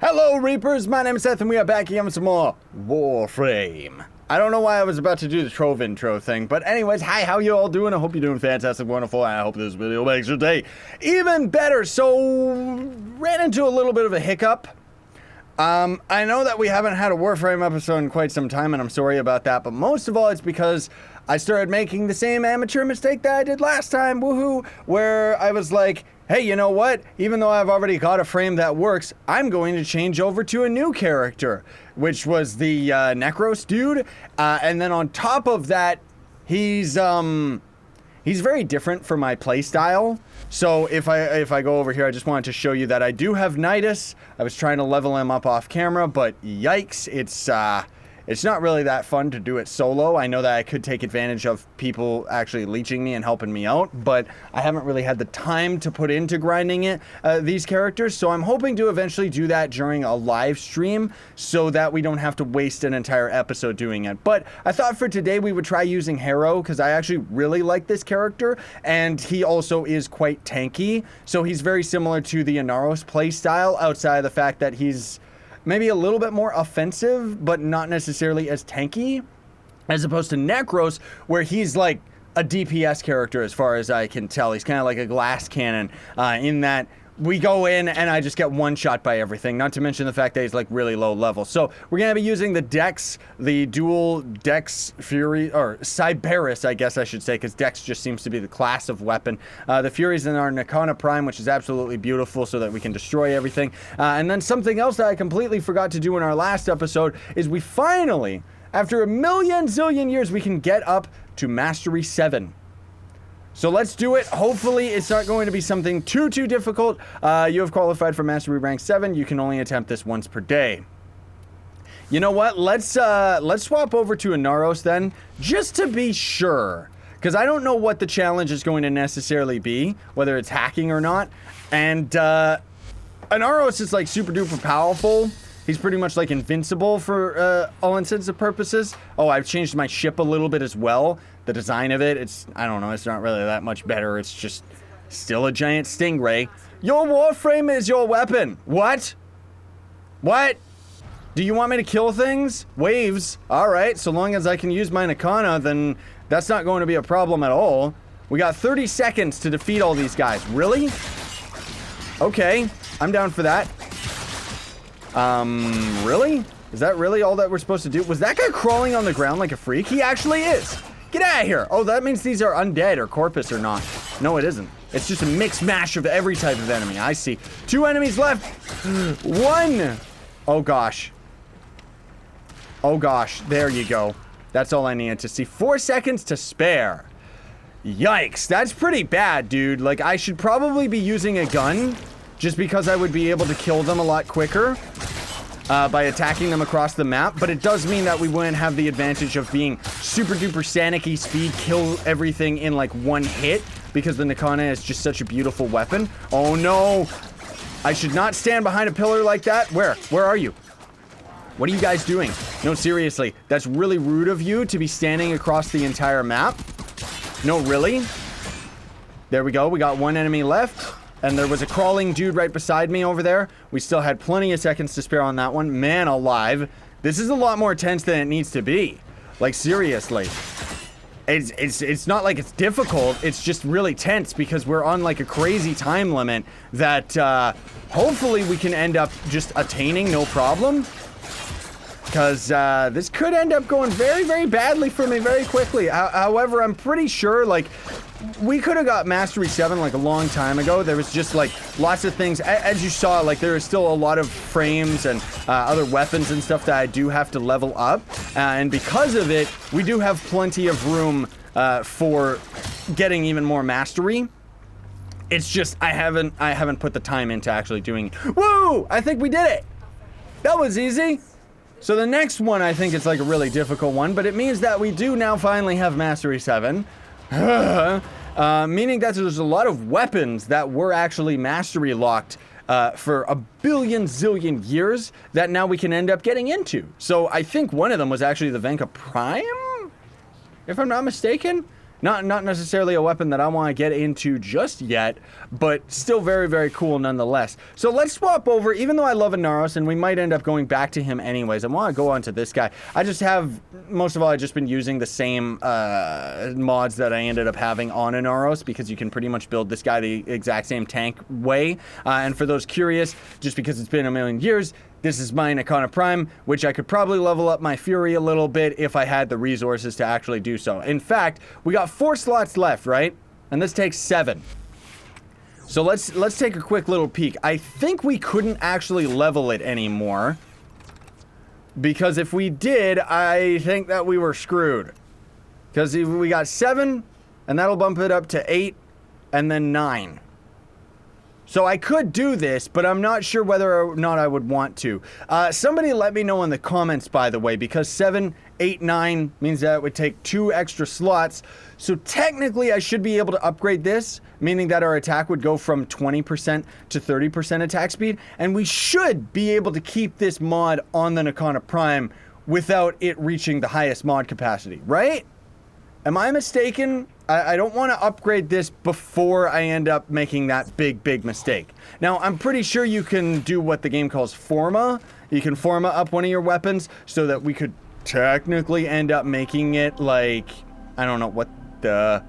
Hello Reapers, my name is Scythe and we are back again with some more Warframe. I don't know why I was about to do the Trove intro thing, but anyways, hi, how you all doing? I hope you're doing fantastic, wonderful, and I hope this video makes your day even better. So, ran into a little bit of a hiccup. I know that we haven't had a Warframe episode in quite some time, and I'm sorry about that, but most of all, it's because I started making the same amateur mistake that I did last time, woohoo, where I was like, hey, you know what? Even though I've already got a frame that works, I'm going to change over to a new character, which was the Inaros dude. And then on top of that, he's very different for my playstyle. So if I go over here, I just wanted to show you that I do have Nidus. I was trying to level him up off camera, but yikes, it's not really that fun to do it solo. I know that I could take advantage of people actually leeching me and helping me out, but I haven't really had the time to put into grinding it, these characters, so I'm hoping to eventually do that during a live stream so that we don't have to waste an entire episode doing it. But I thought for today we would try using Harrow, because I actually really like this character, and he also is quite tanky, so he's very similar to the Inaros playstyle, outside of the fact that he's maybe a little bit more offensive, but not necessarily as tanky, as opposed to Necros, where he's like a DPS character as far as I can tell. He's kind of like a glass cannon in that we go in and I just get one shot by everything, not to mention the fact that he's like really low level. So we're going to be using the Dex, the dual Dex Fury, or Cyberus, I guess I should say, because Dex just seems to be the class of weapon. The Furies in our Nakana Prime, which is absolutely beautiful so that we can destroy everything. And then something else that I completely forgot to do in our last episode is we finally, after a million zillion years, we can get up to Mastery 7. So let's do it. Hopefully it's not going to be something too difficult. You have qualified for Mastery Rank 7. You can only attempt this once per day. You know what? Let's swap over to Inaros then, just to be sure. Because I don't know what the challenge is going to necessarily be, whether it's hacking or not. And Inaros is like super duper powerful. He's pretty much like invincible for all intents and purposes. Oh, I've changed my ship a little bit as well. The design of it, I don't know, it's not really that much better. It's just still a giant stingray. Your Warframe is your weapon. What? What? Do you want me to kill things? Waves. All right, so long as I can use my Nakana, then that's not going to be a problem at all. We got 30 seconds to defeat all these guys. Really? Okay, I'm down for that. Really? Is that really all that we're supposed to do? Was that guy crawling on the ground like a freak? He actually is. Get out of here. Oh, that means these are undead or corpus or not. No, it isn't. It's just a mixed mash of every type of enemy. I see. 2 enemies left. 1. Oh, gosh. Oh, gosh. There you go. That's all I needed to see. 4 seconds to spare. Yikes. That's pretty bad, dude. Like, I should probably be using a gun just because I would be able to kill them a lot quicker. By attacking them across the map, but it does mean that we wouldn't have the advantage of being super duper Sanic-y speed, kill everything in like one hit, because the Nakana is just such a beautiful weapon. Oh no! I should not stand behind a pillar like that. Where are you? What are you guys doing? No, seriously, that's really rude of you to be standing across the entire map. No, really? There we go, we got 1 enemy left. And there was a crawling dude right beside me over there. We still had plenty of seconds to spare on that one. Man alive. This is a lot more tense than it needs to be. Like, seriously. It's not like it's difficult. It's just really tense because we're on, like, a crazy time limit that, hopefully we can end up just attaining no problem. Because, this could end up going very, very badly for me very quickly. However, I'm pretty sure, like, we could have got Mastery 7 like a long time ago. There was just like lots of things, as you saw, like there is still a lot of frames and other weapons and stuff that I do have to level up. And because of it, we do have plenty of room for getting even more mastery. It's just, I haven't put the time into actually doing it. Woo! I think we did it! That was easy. So the next one, I think it's like a really difficult one, but it means that we do now finally have Mastery 7. Meaning that there's a lot of weapons that were actually mastery locked for a billion zillion years that now we can end up getting into. So I think one of them was actually the Venka Prime, if I'm not mistaken. Not necessarily a weapon that I want to get into just yet, but still very, very cool nonetheless. So let's swap over, even though I love Inaros, and we might end up going back to him anyways. I want to go on to this guy. I just have, most of all, I've just been using the same mods that I ended up having on Inaros, because you can pretty much build this guy the exact same tank way. And for those curious, just because it's been a million years, this is my Nakana Prime, which I could probably level up my Fury a little bit if I had the resources to actually do so. In fact, we got 4 slots left, right? And this takes 7. So let's take a quick little peek. I think we couldn't actually level it anymore, because if we did, I think that we were screwed. Because we got 7, and that'll bump it up to 8, and then 9. So I could do this, but I'm not sure whether or not I would want to. Somebody let me know in the comments, by the way, because 7, 8, 9 means that it would take 2 extra slots. So technically I should be able to upgrade this, meaning that our attack would go from 20% to 30% attack speed. And we should be able to keep this mod on the Nakana Prime without it reaching the highest mod capacity, right? Am I mistaken? I don't want to upgrade this before I end up making that big mistake. Now, I'm pretty sure you can do what the game calls forma. You can forma up one of your weapons so that we could technically end up making it like, I don't know what the...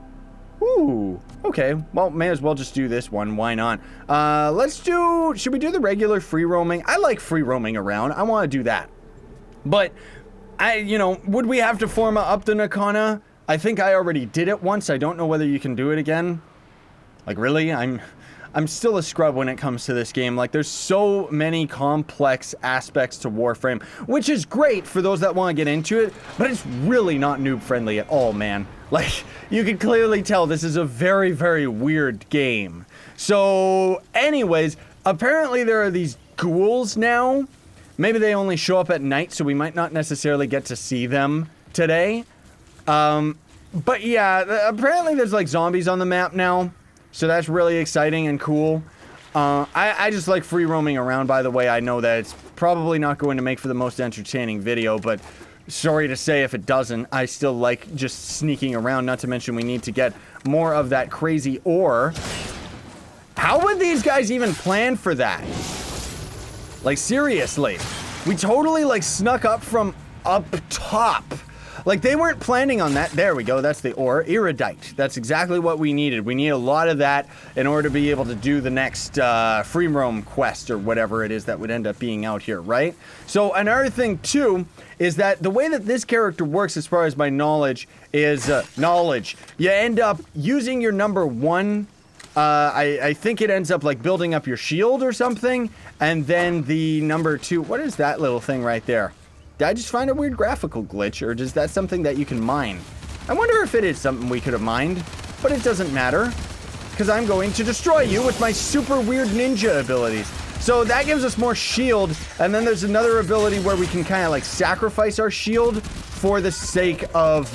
Ooh, okay. Well, may as well just do this one. Why not? Should we do the regular free roaming? I like free roaming around. I want to do that. But, would we have to forma up the Nakana? I think I already did it once. I don't know whether you can do it again. Like, really? I'm still a scrub when it comes to this game. Like, there's so many complex aspects to Warframe, which is great for those that want to get into it, but it's really not noob friendly at all, man. Like, you can clearly tell this is a very, very weird game. So, anyways, apparently there are these ghouls now. Maybe they only show up at night, so we might not necessarily get to see them today. But yeah, apparently there's like zombies on the map now, so that's really exciting and cool. I just like free roaming around, by the way. I know that it's probably not going to make for the most entertaining video, but sorry to say if it doesn't. I still like just sneaking around, not to mention we need to get more of that crazy ore. How would these guys even plan for that? Like, seriously. We totally like snuck up from up top. Like, they weren't planning on that. There we go. That's the ore. Iridite. That's exactly what we needed. We need a lot of that in order to be able to do the next free roam quest or whatever it is that would end up being out here, right? So another thing, too, is that the way that this character works, as far as my knowledge, is knowledge. You end up using your number 1. I think it ends up, like, building up your shield or something. And then the number 2. What is that little thing right there? Did I just find a weird graphical glitch, or is that something that you can mine? I wonder if it is something we could have mined, but it doesn't matter, because I'm going to destroy you with my super weird ninja abilities. So that gives us more shield, and then there's another ability where we can kind of like sacrifice our shield for the sake of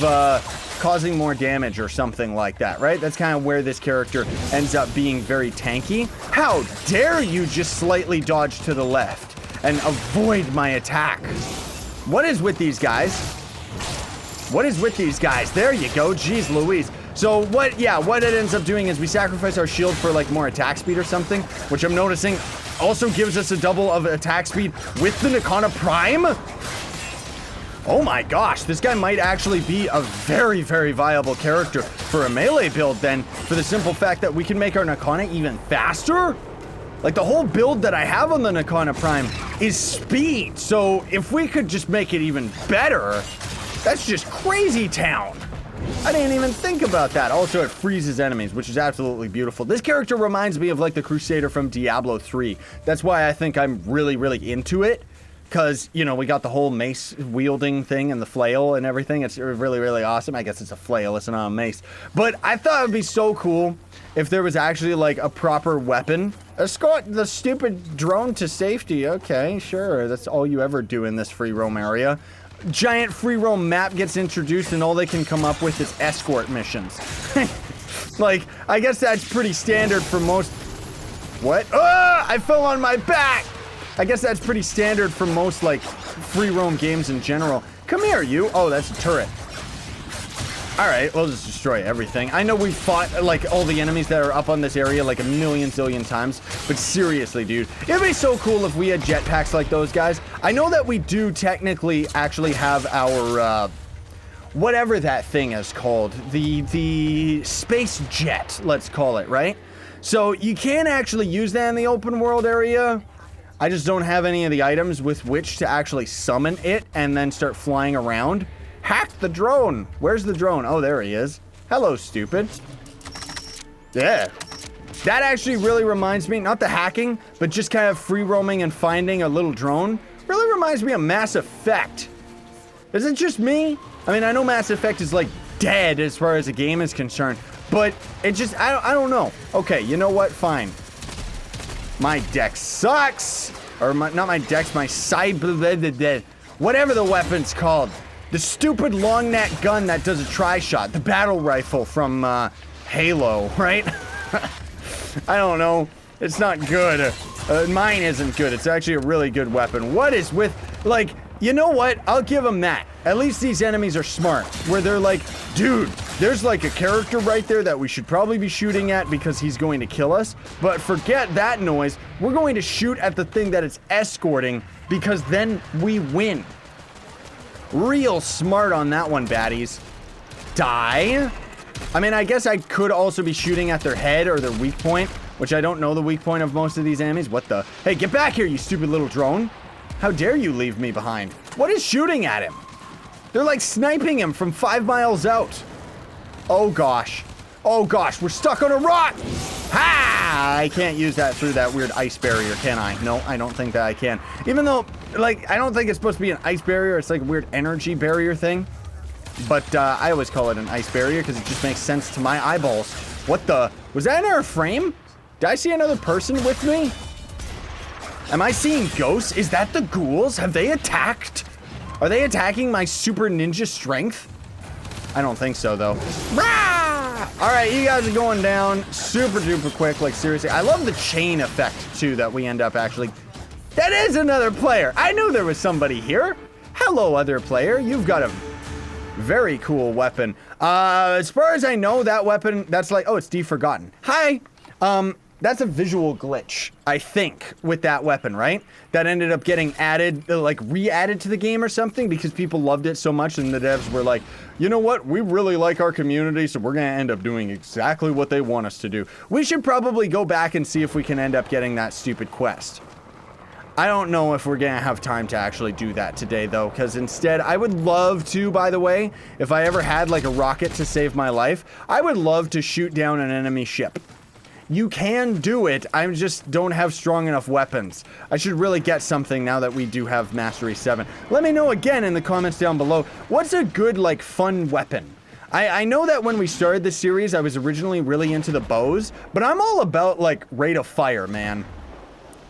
causing more damage or something like that, right? That's kind of where this character ends up being very tanky. How dare you just slightly dodge to the left and avoid my attack? What is with these guys? What is with these guys? There you go. Jeez Louise. So what it ends up doing is we sacrifice our shield for like more attack speed or something, which I'm noticing also gives us a double of attack speed with the Nakana Prime. Oh my gosh, this guy might actually be a very, very viable character for a melee build then, for the simple fact that we can make our Nakana even faster. Like, the whole build that I have on the Nakana Prime is speed, so if we could just make it even better, that's just crazy town. I didn't even think about that. Also, it freezes enemies, which is absolutely beautiful. This character reminds me of, like, the Crusader from Diablo 3. That's why I think I'm really, really into it, because, we got the whole mace wielding thing and the flail and everything. It's really, really awesome. I guess it's a flail, it's not a mace. But I thought it would be so cool if there was actually, like, a proper weapon. Escort the stupid drone to safety. Okay, sure. That's all you ever do in this free roam area. Giant free roam map gets introduced and all they can come up with is escort missions. Like, I guess that's pretty standard for most... What? Ah! I fell on my back! I guess that's pretty standard for most, like, free roam games in general. Come here, you. Oh, that's a turret. Alright, we'll just destroy everything. I know we've fought, like, all the enemies that are up on this area, like, a million zillion times. But seriously, dude, it'd be so cool if we had jetpacks like those guys. I know that we do technically actually have our, whatever that thing is called. The space jet, let's call it, right? So, you can actually use that in the open world area. I just don't have any of the items with which to actually summon it and then start flying around. Hack the drone. Where's the drone? Oh, there he is. Hello, stupid. Yeah. That actually really reminds me, not the hacking, but just kind of free roaming and finding a little drone. Really reminds me of Mass Effect. Is it just me? I mean, I know Mass Effect is like dead as far as the game is concerned, but it just, I don't know. Okay, you know what? Fine. My deck sucks. Or not my dex, my scythe, whatever the weapon's called. The stupid long neck gun that does a tri-shot. The battle rifle from Halo, right? I don't know. It's not good. Mine isn't good. It's actually a really good weapon. What is with, like, you know what? I'll give them that. At least these enemies are smart. Where they're like, dude, there's like a character right there that we should probably be shooting at because he's going to kill us. But forget that noise. We're going to shoot at the thing that it's escorting because then we win. Real smart on that one, baddies. Die. I mean, I guess I could also be shooting at their head or their weak point, which I don't know the weak point of most of these enemies. What the? Hey, get back here, you stupid little drone. How dare you leave me behind? What is shooting at him? They're like sniping him from 5 miles out. Oh gosh. Oh gosh, we're stuck on a rock. Ha! I can't use that through that weird ice barrier, can I? No, I don't think that I can. Even though, like, I don't think it's supposed to be an ice barrier. It's like a weird energy barrier thing. But I always call it an ice barrier because it just makes sense to my eyeballs. What the? Was that in our frame? Did I see another person with me? Am I seeing ghosts? Is that the ghouls? Have they attacked? Are they attacking my super ninja strength? I don't think so, though. Rah! All right, you guys are going down super duper quick. Like, seriously. I love the chain effect, too, that we end up actually... That is another player. I knew there was somebody here. Hello, other player. You've got a very cool weapon. As far as I know, that weapon, that's like... Oh, it's Forgotten. Hi. That's a visual glitch, I think, with that weapon, right? That ended up getting added, like, re-added to the game or something because people loved it so much and the devs were like, you know what? We really like our community, so we're going to end up doing exactly what they want us to do. We should probably go back and see if we can end up getting that stupid quest. I don't know if we're going to have time to actually do that today, though, because instead, I would love to, by the way, if I ever had, like, a rocket to save my life, I would love to shoot down an enemy ship. You can do it, I just don't have strong enough weapons. I should really get something now that we do have Mastery 7. Let me know again in the comments down below, what's a good, like, fun weapon? I know that when we started this series, I was originally really into the bows, but I'm all about, like, rate of fire, man.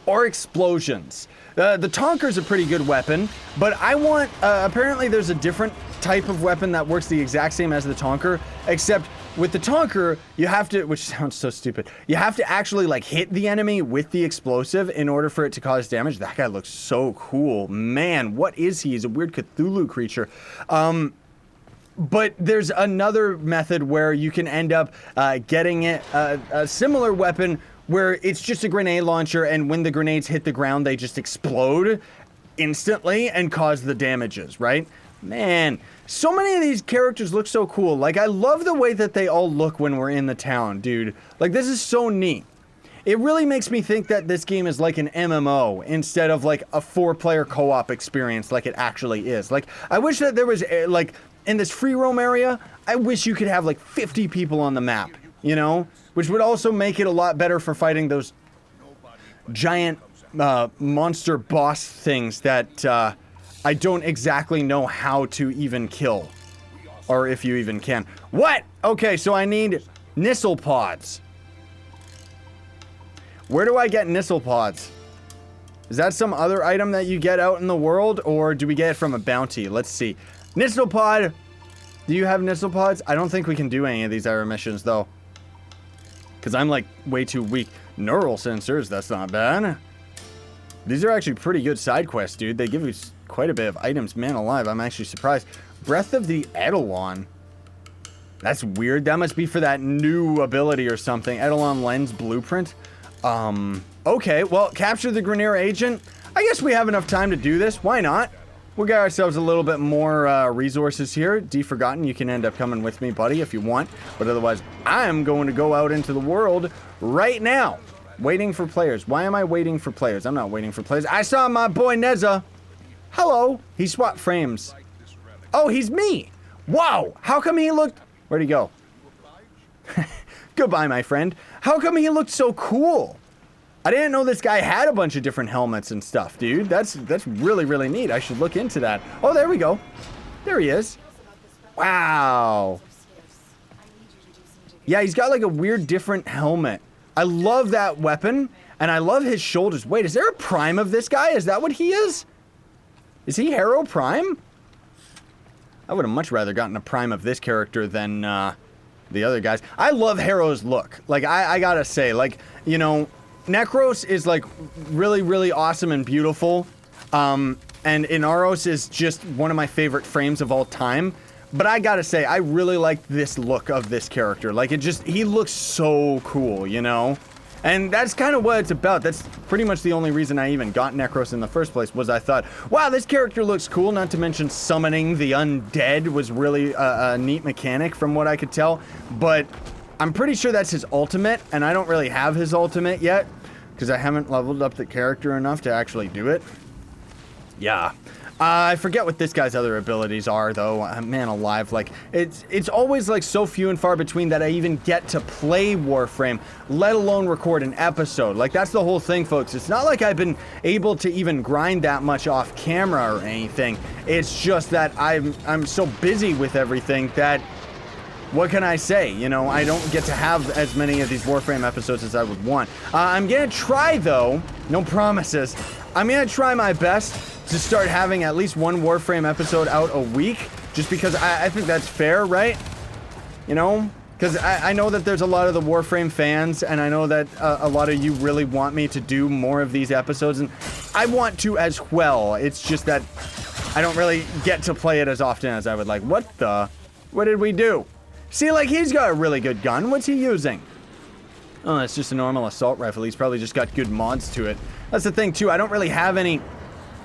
Or explosions. The Tonker's a pretty good weapon, but I want, apparently there's a different type of weapon that works the exact same as the Tonker, except with the Tonker, you have to, which sounds so stupid, you have to actually, like, hit the enemy with the explosive in order for it to cause damage. That guy looks so cool. Man, what is he? He's a weird Cthulhu creature. But there's another method where you can end up getting it, a similar weapon where it's just a grenade launcher, and when the grenades hit the ground, they just explode instantly and cause the damages, right? Man, so many of these characters look so cool. Like, I love the way that they all look when we're in the town, dude. Like, this is so neat. It really makes me think that this game is like an MMO instead of, like, a 4-player co-op experience like it actually is. Like, I wish that there was, like, in this free roam area, I wish you could have, like, 50 people on the map, you know? Which would also make it a lot better for fighting those giant monster boss things that I don't exactly know how to even kill. Or if you even can. What? Okay, so I need Nissel pods. Where do I get Nissel pods? Is that some other item that you get out in the world? Or do we get it from a bounty? Let's see. Nissel pod. Do you have Nissel pods? I don't think we can do any of these error missions, though. Because I'm, like, way too weak. Neural sensors, that's not bad. These are actually pretty good side quests, dude. They give you quite a bit of items. Man alive, I'm actually surprised. Breath of the Eidolon. That's weird. That must be for that new ability or something. Eidolon Lens Blueprint. Okay, well, capture the Grineer agent. I guess we have enough time to do this. Why not? We'll get ourselves a little bit more resources here. Forgotten, you can end up coming with me, buddy, if you want. But otherwise, I am going to go out into the world right now. Waiting for players. Why am I waiting for players? I'm not waiting for players. I saw my boy Neza. Hello. He swapped frames. Oh, he's me. Wow. How come he looked... Where'd he go? Goodbye, my friend. How come he looked so cool? I didn't know this guy had a bunch of different helmets and stuff, dude. That's really, really neat. I should look into that. Oh, there we go. There he is. Wow. Yeah, he's got like a weird different helmet. I love that weapon, and I love his shoulders. Wait, is there a prime of this guy? Is that what he is? Is he Harrow Prime? I would have much rather gotten a prime of this character than the other guys. I love Harrow's look. Like, I gotta say, like, you know, Necros is, like, really, really awesome and beautiful. And Inaros is just one of my favorite frames of all time. But I gotta say, I really like this look of this character. Like, he looks so cool, you know? And that's kind of what it's about. That's pretty much the only reason I even got Necros in the first place, was I thought, wow, this character looks cool. Not to mention summoning the undead was really a neat mechanic from what I could tell. But I'm pretty sure that's his ultimate, and I don't really have his ultimate yet, because I haven't leveled up the character enough to actually do it. Yeah. I forget what this guy's other abilities are, though. Man alive, like, it's always, like, so few and far between that I even get to play Warframe, let alone record an episode. Like, that's the whole thing, folks. It's not like I've been able to even grind that much off camera or anything. It's just that I'm so busy with everything that, what can I say? You know, I don't get to have as many of these Warframe episodes as I would want. I'm gonna try, though, no promises, I'm gonna try my best to start having at least one Warframe episode out a week, just because I think that's fair, right? You know? Because I know that there's a lot of the Warframe fans, and I know that a lot of you really want me to do more of these episodes, and I want to as well. It's just that I don't really get to play it as often as I would like. What did we do? See, like, he's got a really good gun. What's he using? Oh, it's just a normal assault rifle. He's probably just got good mods to it. That's the thing, too. I don't really have any...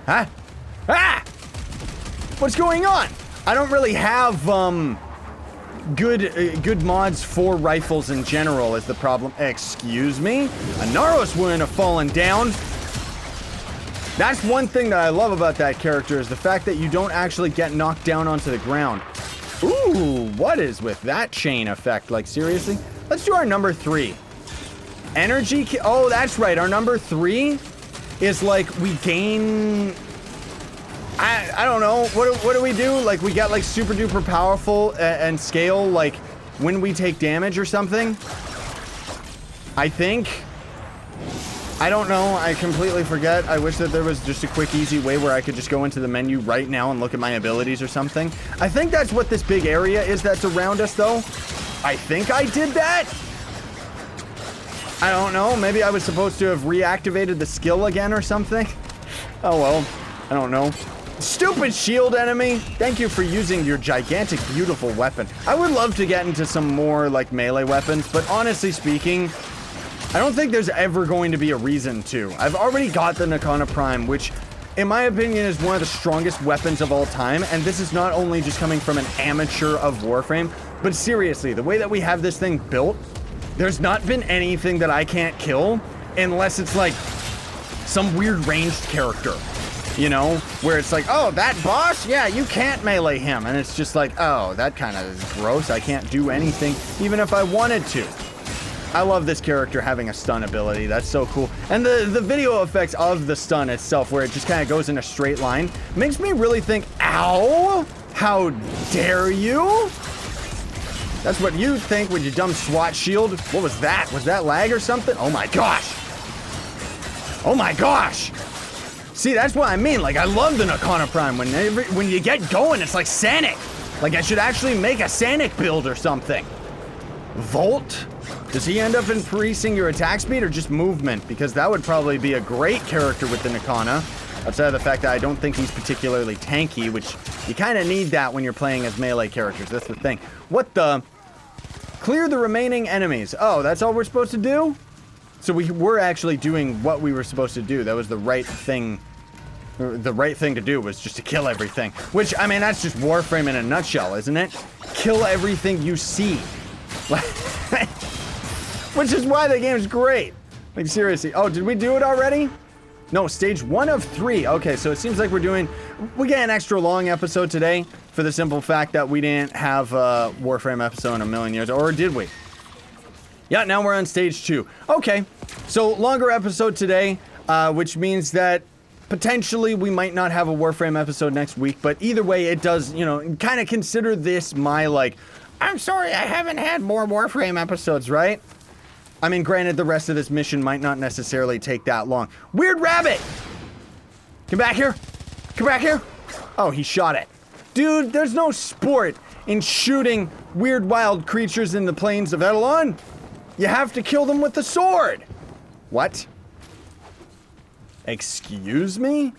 Huh? Ah! What's going on? I don't really have, good mods for rifles in general is the problem. Excuse me? Inaros wouldn't have fallen down. That's one thing that I love about that character, is the fact that you don't actually get knocked down onto the ground. Ooh, what is with that chain effect? Like, seriously? Let's do our number 3. Energy... Oh, that's right. Our number 3 is, like, we gain... I don't know. What do we do? Like, we get, like, super duper powerful and scale, like, when we take damage or something? I think. I don't know. I completely forget. I wish that there was just a quick, easy way where I could just go into the menu right now and look at my abilities or something. I think that's what this big area is that's around us, though. I think I did that. I don't know. Maybe I was supposed to have reactivated the skill again or something. Oh, well. I don't know. Stupid shield enemy. Thank you for using your gigantic, beautiful weapon. I would love to get into some more, like, melee weapons, but honestly speaking, I don't think there's ever going to be a reason to. I've already got the Nakana Prime, which, in my opinion, is one of the strongest weapons of all time, and this is not only just coming from an amateur of Warframe, but seriously, the way that we have this thing built, there's not been anything that I can't kill unless it's, like, some weird ranged character. You know, where it's like, oh, that boss? Yeah, you can't melee him. And it's just like, oh, that kind of is gross. I can't do anything, even if I wanted to. I love this character having a stun ability. That's so cool. And the video effects of the stun itself, where it just kind of goes in a straight line, makes me really think, ow, how dare you? That's what you think with your dumb SWAT shield. What was that? Was that lag or something? Oh my gosh. Oh my gosh. See, that's what I mean. Like, I love the Nakana Prime. When you get going, it's like Sanic. Like, I should actually make a Sanic build or something. Volt? Does he end up increasing your attack speed or just movement? Because that would probably be a great character with the Nakana. Outside of the fact that I don't think he's particularly tanky, which you kind of need that when you're playing as melee characters. That's the thing. What the... Clear the remaining enemies. Oh, that's all we're supposed to do? So we were actually doing what we were supposed to do. That was the right thing. The right thing to do was just to kill everything. Which, I mean, that's just Warframe in a nutshell, isn't it? Kill everything you see. Which is why the game's great. Like, seriously. Oh, did we do it already? No, stage 1 of 3. Okay, so it seems like we get an extra long episode today for the simple fact that we didn't have a Warframe episode in a million years. Or did we? Yeah, now we're on stage 2. Okay, so longer episode today, which means that potentially we might not have a Warframe episode next week, but either way, it does, you know, kind of consider this my, like, I'm sorry, I haven't had more Warframe episodes, right? I mean, granted, the rest of this mission might not necessarily take that long. Weird rabbit! Come back here! Come back here! Oh, he shot it. Dude, there's no sport in shooting weird wild creatures in the Plains of Eidolon. You have to kill them with the sword. What? Excuse me?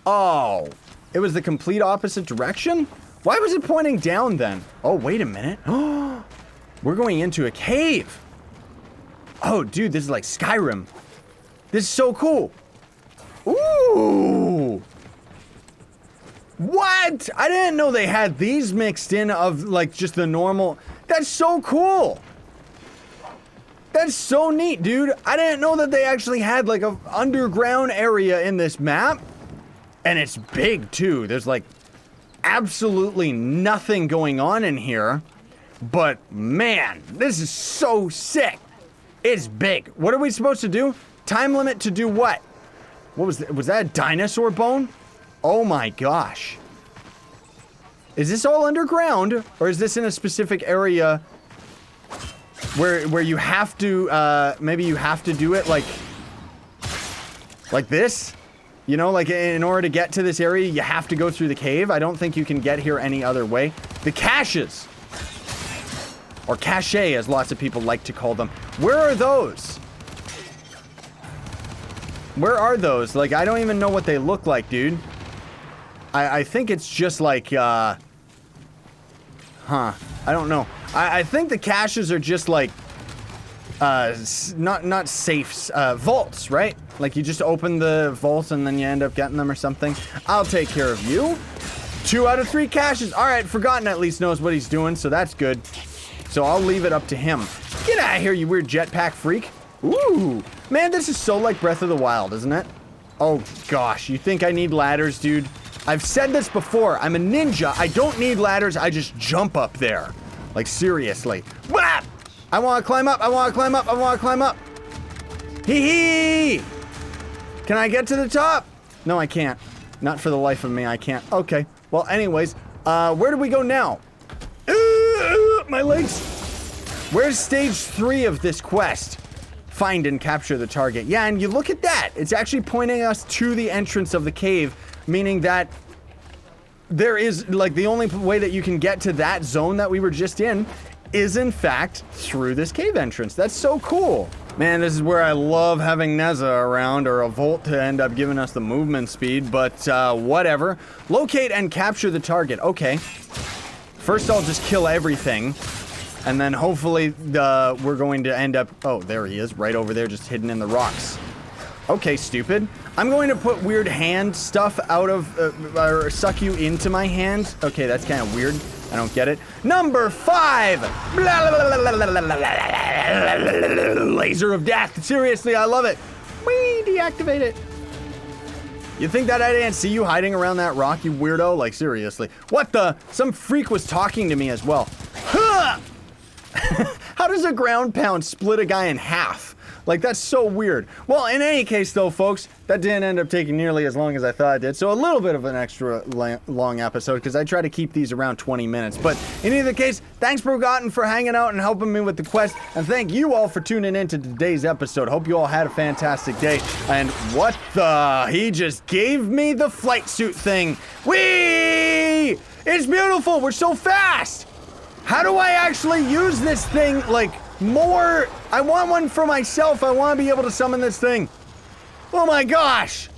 Oh, it was the complete opposite direction? Why was it pointing down then? Oh, wait a minute. Oh, we're going into a cave. Oh, dude, this is like Skyrim. This is so cool. Ooh. What? I didn't know they had these mixed in of like just the normal. That's so cool. That's so neat, dude. I didn't know that they actually had like a underground area in this map. And it's big too. There's like absolutely nothing going on in here. But man, this is so sick. It's big. What are we supposed to do? Time limit to do what? What was that? Was that a dinosaur bone? Oh my gosh. Is this all underground? Or is this in a specific area where you have to, maybe you have to do it like this? You know, like in order to get to this area, you have to go through the cave. I don't think you can get here any other way. The caches. Or cache, as lots of people like to call them. Where are those? Where are those? Like, I don't even know what they look like, dude. I think it's just like, I don't know. I think the caches are just like, not safes, vaults, right? Like, you just open the vaults and then you end up getting them or something. I'll take care of you. 2 out of 3 caches. All right, Forgotten at least knows what he's doing, so that's good. So I'll leave it up to him. Get out of here, you weird jetpack freak. Ooh. Man, this is so like Breath of the Wild, isn't it? Oh, gosh. You think I need ladders, dude? I've said this before. I'm a ninja. I don't need ladders. I just jump up there. Like, seriously. Whap! I want to climb up. I want to climb up. I want to climb up. Hee-hee! Can I get to the top? No, I can't. Not for the life of me, I can't. Okay. Well, anyways, where do we go now? My legs. Where's stage 3 of this quest? Find and capture the target. Yeah, and you look at that. It's actually pointing us to the entrance of the cave, meaning that there is, like, the only way that you can get to that zone that we were just in is, in fact, through this cave entrance. That's so cool. Man, this is where I love having Neza around, or a Volt to end up giving us the movement speed, but whatever. Locate and capture the target. Okay. First, I'll just kill everything, and then hopefully we're going to end up... Oh, there he is, right over there, just hidden in the rocks. Okay, stupid. I'm going to put weird hand stuff out of... or suck you into my hand. Okay, that's kind of weird. I don't get it. Number 5! Laser of death. Seriously, I love it. Whee! Deactivate it. You think that I didn't see you hiding around that rock, you weirdo? Like, seriously. What the? Some freak was talking to me as well. Huh! How does a ground pound split a guy in half? Like, that's so weird. Well, in any case, though, folks, that didn't end up taking nearly as long as I thought it did. So a little bit of an extra long episode, because I try to keep these around 20 minutes. But in either case, thanks, Forgotten, for hanging out and helping me with the quest. And thank you all for tuning in to today's episode. Hope you all had a fantastic day. And what the? He just gave me the flight suit thing. Whee! It's beautiful. We're so fast. How do I actually use this thing, like... more? I want one for myself. I want to be able to summon this thing. Oh my gosh.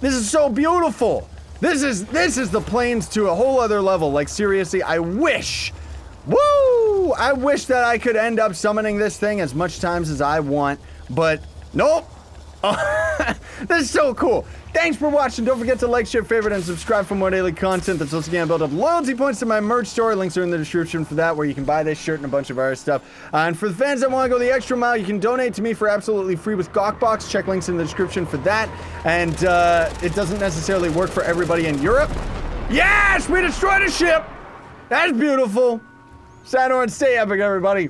This is so beautiful. This is the Plains to a whole other level. Like, seriously, I wish. Woo! Woo! I wish that I could end up summoning this thing as much times as I want, but nope. This is so cool. Thanks for watching. Don't forget to like, share, favorite, and subscribe for more daily content that's also going to build up loyalty points to my merch store. Links are in the description for that, where you can buy this shirt and a bunch of other stuff. And for the fans that want to go the extra mile, you can donate to me for absolutely free with Gawkbox. Check links in the description for that. And it doesn't necessarily work for everybody in Europe. Yes! We destroyed a ship! That's beautiful. Sign on, stay epic, everybody.